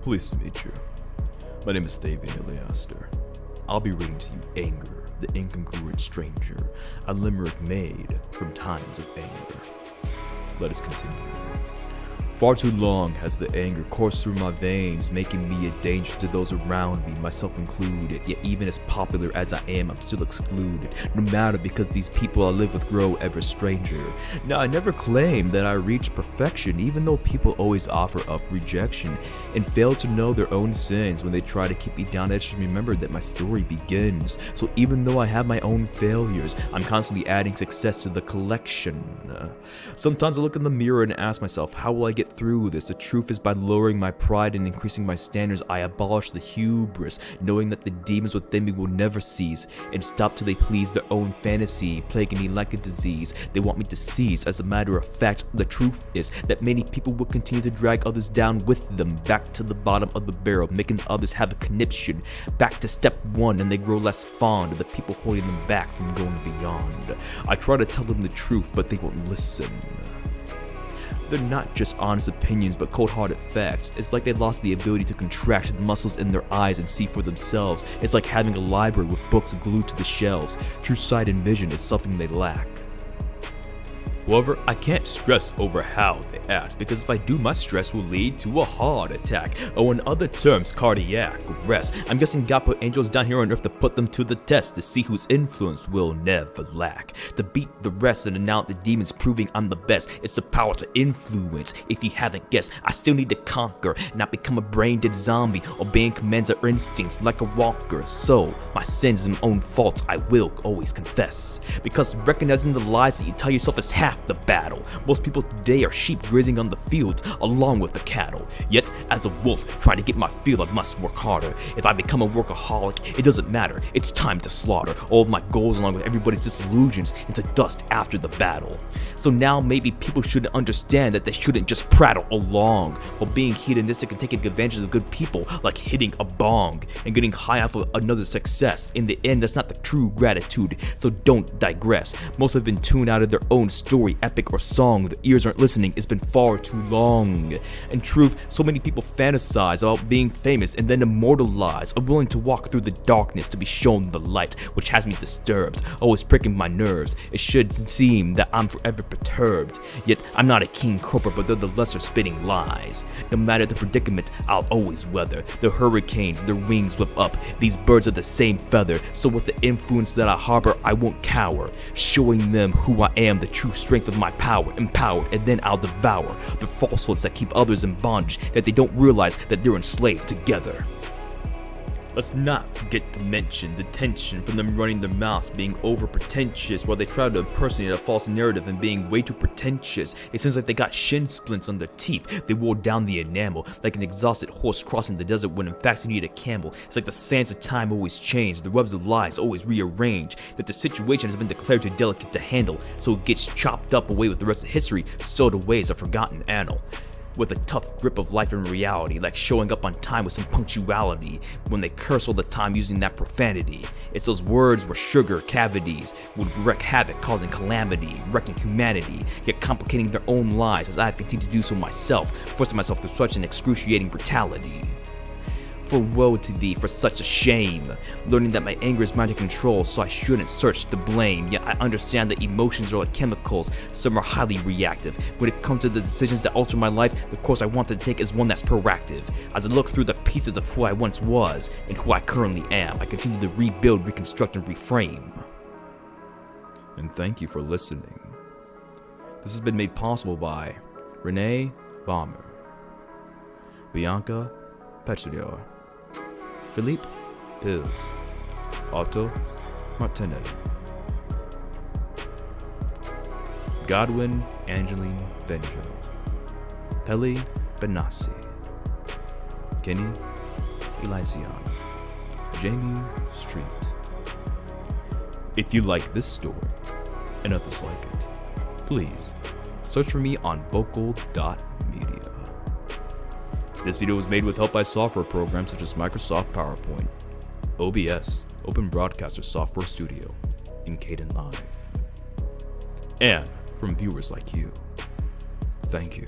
Pleased to meet you. My name is Thavien Yliaster. I'll be reading to you Anger, the Incongruent Stranger, a limerick made from times of anger. Let us continue. Far too long has the anger coursed through my veins, making me a danger to those around me, myself included. Yet even as popular as I am, I'm still excluded. No matter, because these people I live with grow ever stranger. Now I never claimed that I reached perfection, even though people always offer up rejection and fail to know their own sins when they try to keep me down. I should remember that my story begins. So even though I have my own failures, I'm constantly adding success to the collection. Sometimes I look in the mirror and ask myself, how will I get through this? The truth is, by lowering my pride and increasing my standards, I abolish the hubris, knowing that the demons within me will never cease and stop till they please their own fantasy, plaguing me like a disease they want me to cease. As a matter of fact, the truth is that many people will continue to drag others down with them, back to the bottom of the barrel, making others have a conniption, back to step one, and they grow less fond of the people holding them back from going beyond. I try to tell them the truth, but they won't listen. They're not just honest opinions, but cold-hearted facts. It's like they lost the ability to contract the muscles in their eyes and see for themselves. It's like having a library with books glued to the shelves. True sight and vision is something they lack. However, I can't stress over how they act, because if I do, my stress will lead to a heart attack, or in other terms, cardiac arrest. I'm guessing God put angels down here on earth to put them to the test, to see whose influence will never lack, to beat the rest and announce the demons, proving I'm the best. It's the power to influence. If you haven't guessed, I still need to conquer, not become a brain-dead zombie, obeying commands or instincts like a walker. So, my sins and my own faults I will always confess, because recognizing the lies that you tell yourself is half the battle. Most people today are sheep grazing on the fields along with the cattle. Yet, as a wolf trying to get my fill, I must work harder. If I become a workaholic, it doesn't matter. It's time to slaughter all of my goals along with everybody's disillusions into dust after the battle. So now maybe people should understand that they shouldn't just prattle along while being hedonistic and taking advantage of good people, like hitting a bong and getting high off of another success. In the end, that's not the true gratitude, so don't digress. Most have been tuned out of their own story, epic or song. The ears aren't listening, it's been far too long. In truth, so many people fantasize about being famous and then immortalized, unwilling to walk through the darkness to be shown the light, which has me disturbed, always pricking my nerves. It should seem that I'm forever perturbed, yet I'm not a king cobra, but they're the lesser spitting lies. No matter the predicament, I'll always weather the hurricanes, their wings whip up. These birds are the same feather, so with the influence that I harbor, I won't cower, showing them who I am, the true strength of my power, empowered, and then I'll devour the falsehoods that keep others in bondage, that they don't realize that they're enslaved together. Let's not forget to mention the tension from them running their mouths, being over pretentious while they try to impersonate a false narrative and being way too pretentious. It seems like they got shin splints on their teeth. They wore down the enamel like an exhausted horse crossing the desert when in fact you need a camel. It's like the sands of time always change, the webs of lies always rearrange, that the situation has been declared too delicate to handle, so it gets chopped up away with the rest of history, stowed away as a forgotten annal. With a tough grip of life and reality, like showing up on time with some punctuality, when they curse all the time using that profanity. It's those words where sugar cavities would wreak havoc, causing calamity, wrecking humanity, yet complicating their own lives as I've continued to do so myself, forcing myself through such an excruciating brutality. For woe to thee, for such a shame, learning that my anger is mine to control, so I shouldn't search the blame. Yet I understand that emotions are like chemicals, some are highly reactive. When it comes to the decisions that alter my life, the course I want to take is one that's proactive. As I look through the pieces of who I once was and who I currently am, I continue to rebuild, reconstruct, and reframe. And thank you for listening. This has been made possible by Rene Böhmer, Bianca, Petrisor, Philipp, Pilz, Arto, Marttinen, Godwin, Angeline, Benjo, Pelly, Benassi, Eliason, Jamie Street. If you like this story and others like it, please search for me on vocal.media. This video was made with help by software programs such as Microsoft PowerPoint, OBS, Open Broadcaster Software Studio, and Kdenlive. And from viewers like you. Thank you.